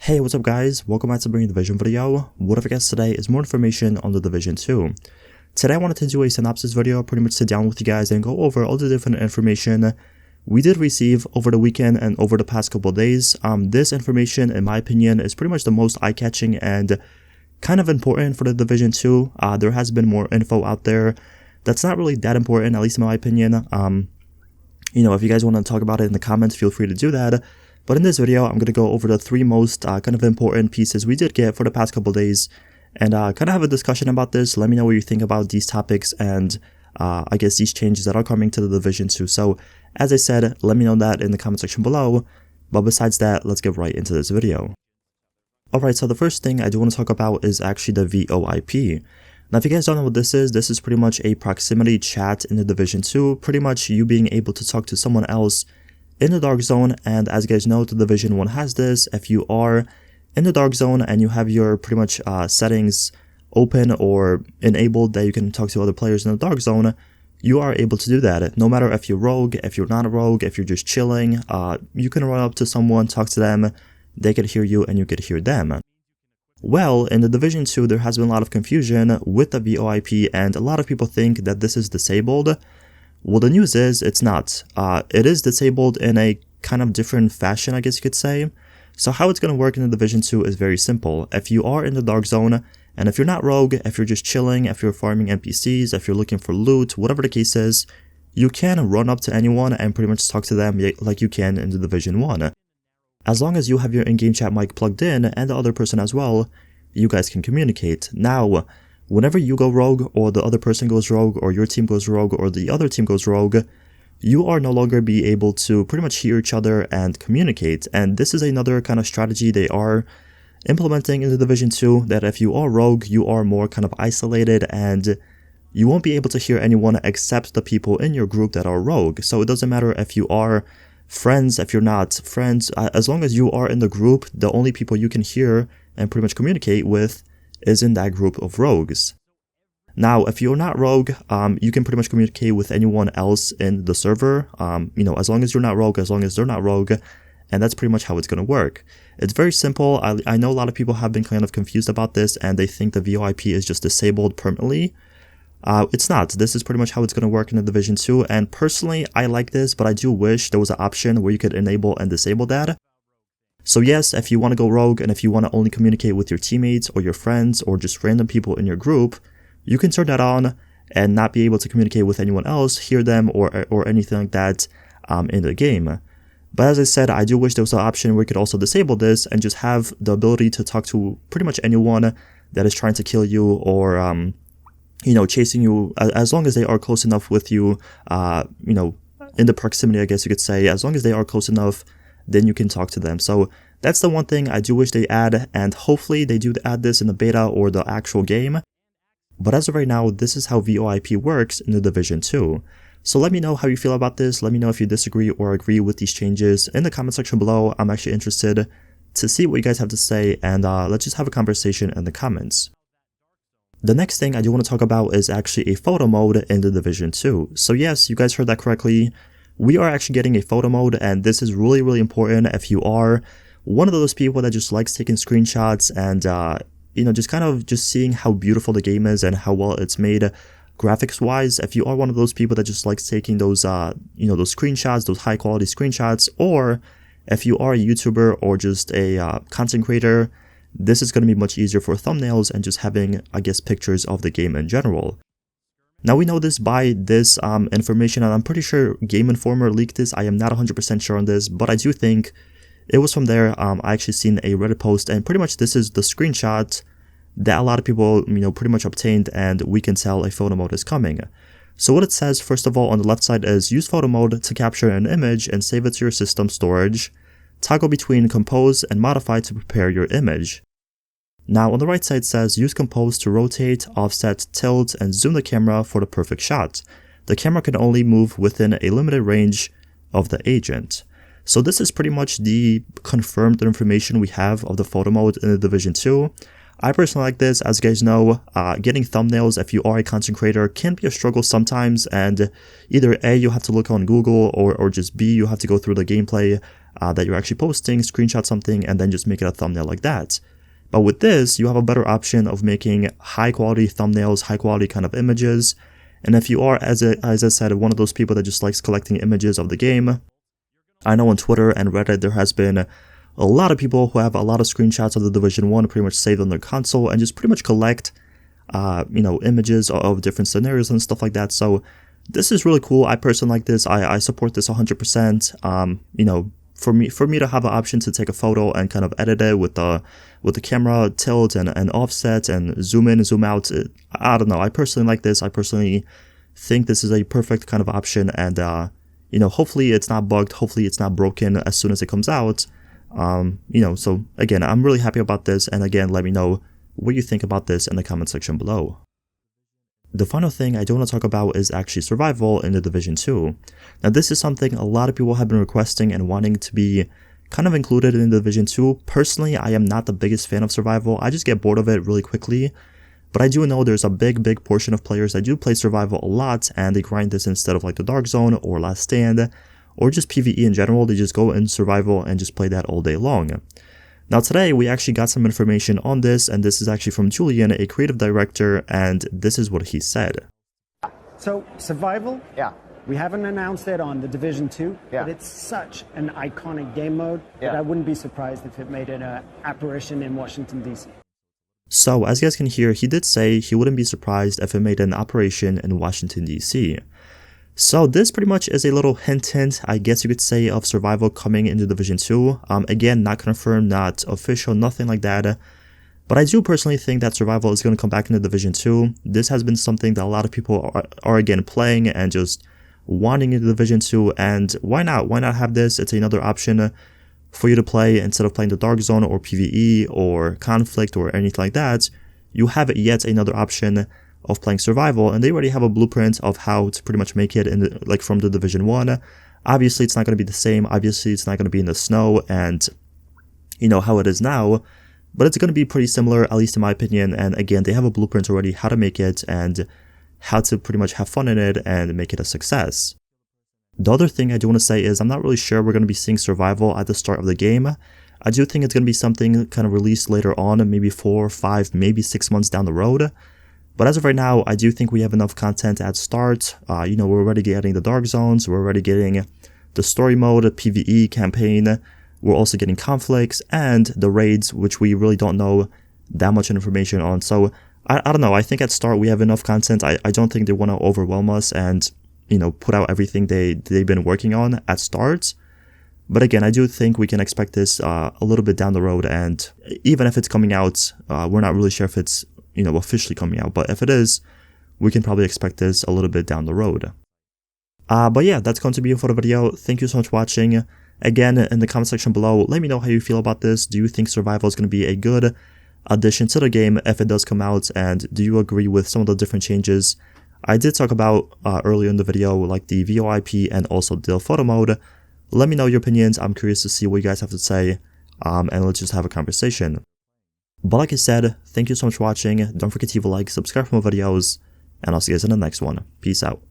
Hey, what's up guys? Welcome back to the Division video. What I've got today is more information on the Division 2. Today I wanted to do a synopsis video, pretty much sit down with you guys and go over all the different information we did receive over the weekend and over the past couple of days. This information, in my opinion, is pretty much the most eye-catching and kind of important for the Division 2. There has been more info out there that's not really that important, at least in my opinion. If you guys want to talk about it in the comments, feel free to do that. But in this video, I'm going to go over the three most kind of important pieces we did get for the past couple days and kind of have a discussion about this. Let me know what you think about these topics and I guess these changes that are coming to the Division 2. So as I said, let me know that in the comment section below. But besides that, let's get right into this video. Alright, so the first thing I do want to talk about is actually the VoIP. Now, if you guys don't know what this is pretty much a proximity chat in the Division 2. Pretty much you being able to talk to someone else in the Dark Zone, and as you guys know, the Division 1 has this. If you are in the Dark Zone and you have your pretty much settings open or enabled that you can talk to other players in the Dark Zone, you are able to do that. No matter if you're rogue, if you're not a rogue, if you're just chilling, you can run up to someone, talk to them, they could hear you and you could hear them. Well, in the Division 2, there has been a lot of confusion with the VoIP, and a lot of people think that this is disabled. Well, the news is it's not. It is disabled in a kind of different fashion, I guess you could say. So how it's going to work in the Division 2 is very simple. If you are in the Dark Zone, and if you're not rogue, if you're just chilling, if you're farming NPCs, if you're looking for loot, whatever the case is, you can run up to anyone and pretty much talk to them like you can in the Division 1. As long as you have your in-game chat mic plugged in and the other person as well, you guys can communicate. Now, whenever you go rogue, or the other person goes rogue, or your team goes rogue, or the other team goes rogue, you are no longer be able to pretty much hear each other and communicate. And this is another kind of strategy they are implementing in the Division 2, that if you are rogue, you are more kind of isolated and you won't be able to hear anyone except the people in your group that are rogue. So it doesn't matter if you are friends, if you're not friends, as long as you are in the group, the only people you can hear and pretty much communicate with is in that group of rogues. Now, if you're not rogue, you can pretty much communicate with anyone else in the server, as long as you're not rogue, as long as they're not rogue, and that's pretty much how it's going to work. It's very simple. I know a lot of people have been kind of confused about this, and they think the VoIP is just disabled permanently. It's not. This is pretty much how it's going to work in the Division 2, and personally, I like this, but I do wish there was an option where you could enable and disable that. So yes, if you want to go rogue and if you want to only communicate with your teammates or your friends or just random people in your group, you can turn that on and not be able to communicate with anyone else, hear them or anything like that in the game. But as I said, I do wish there was an option where you could also disable this and just have the ability to talk to pretty much anyone that is trying to kill you or chasing you, as long as they are close enough with you, in the proximity, I guess you could say. As long as they are close enough, then you can talk to them. So that's the one thing I do wish they add, and hopefully they do add this in the beta or the actual game. But as of right now, this is how VoIP works in the Division 2. So let me know how you feel about this. Let me know if you disagree or agree with these changes in the comment section below. I'm actually interested to see what you guys have to say, and let's just have a conversation in the comments. The next thing I do want to talk about is actually a photo mode in the Division 2. So yes, you guys heard that correctly. We are actually getting a photo mode, and this is really, really important if you are one of those people that just likes taking screenshots and, just seeing how beautiful the game is and how well it's made graphics-wise. If you are one of those people that just likes taking those, those screenshots, those high-quality screenshots, or if you are a YouTuber or just a content creator, this is going to be much easier for thumbnails and just having, I guess, pictures of the game in general. Now, we know this by this information, and I'm pretty sure Game Informer leaked this. I am not 100% sure on this, but I do think it was from there. I actually seen a Reddit post, and pretty much this is the screenshot that a lot of people, pretty much obtained, and we can tell a photo mode is coming. So what it says, first of all, on the left side is use photo mode to capture an image and save it to your system storage. Toggle between compose and modify to prepare your image. Now on the right side says use compose to rotate, offset, tilt, and zoom the camera for the perfect shot. The camera can only move within a limited range of the agent. So this is pretty much the confirmed information we have of the photo mode in the Division 2. I personally like this. As you guys know, getting thumbnails if you are a content creator can be a struggle sometimes, and either A, you have to look on Google, or just B, you have to go through the gameplay that you're actually posting, screenshot something, and then just make it a thumbnail like that. But with this, you have a better option of making high quality thumbnails, high quality kind of images. And if you are, as I said, one of those people that just likes collecting images of the game, I know on Twitter and Reddit there has been a lot of people who have a lot of screenshots of the Division 1 pretty much saved on their console and just pretty much collect, images of different scenarios and stuff like that. So this is really cool. I personally like this. I support this 100%. For me to have an option to take a photo and kind of edit it with the camera tilt and offset and zoom in and zoom out, I don't know. I personally like this. I personally think this is a perfect kind of option, and hopefully it's not bugged. Hopefully it's not broken as soon as it comes out. So again, I'm really happy about this, and again, let me know what you think about this in the comment section below. The final thing I do want to talk about is actually survival in the Division 2. Now this is something a lot of people have been requesting and wanting to be kind of included in the Division 2. Personally, I am not the biggest fan of survival. I just get bored of it really quickly. But I do know there's a big portion of players that do play survival a lot, and they grind this instead of like the Dark Zone or Last Stand, or just PvE in general. They just go in survival and just play that all day long. Now today we actually got some information on this, and this is actually from Julian, a creative director, and this is what he said. So survival, we haven't announced it on the Division 2, but it's such an iconic game mode that I wouldn't be surprised if it made an apparition in Washington, D.C. So as you guys can hear, he did say he wouldn't be surprised if it made an operation in Washington, D.C. So this pretty much is a little hint, I guess you could say, of survival coming into Division 2. Again, not confirmed, not official, nothing like that. But I do personally think that survival is going to come back into Division 2. This has been something that a lot of people are again playing and just wanting into Division 2. And why not? Why not have this? It's another option for you to play instead of playing the Dark Zone or PvE or Conflict or anything like that. You have yet another option of playing survival, and they already have a blueprint of how to pretty much make it in from the Division 1. Obviously it's not going to be the same, obviously it's not going to be in the snow and how it is now, but it's going to be pretty similar, at least in my opinion. And again, they have a blueprint already how to make it and how to pretty much have fun in it and make it a success. The other thing I do want to say is I'm not really sure we're going to be seeing survival at the start of the game. I do think it's going to be something kind of released later on, maybe 4, 5, maybe 6 months down the road. But as of right now, I do think we have enough content at start. We're already getting the Dark Zones, we're already getting the story mode, PvE campaign, we're also getting conflicts, and the raids, which we really don't know that much information on. So, I don't know, I think at start we have enough content. I don't think they want to overwhelm us and, put out everything they've been working on at start. But again, I do think we can expect this a little bit down the road, and even if it's coming out, we're not really sure if it's officially coming out, but if it is, we can probably expect this a little bit down the road. But yeah, that's going to be it for the video. Thank you so much for watching. Again, in the comment section below, let me know how you feel about this. Do you think survival is going to be a good addition to the game if it does come out, and do you agree with some of the different changes I did talk about earlier in the video, like the VoIP and also the photo mode? Let me know your opinions. I'm curious to see what you guys have to say, and let's just have a conversation. But like I said, thank you so much for watching. Don't forget to leave a like, subscribe for more videos, and I'll see you guys in the next one. Peace out.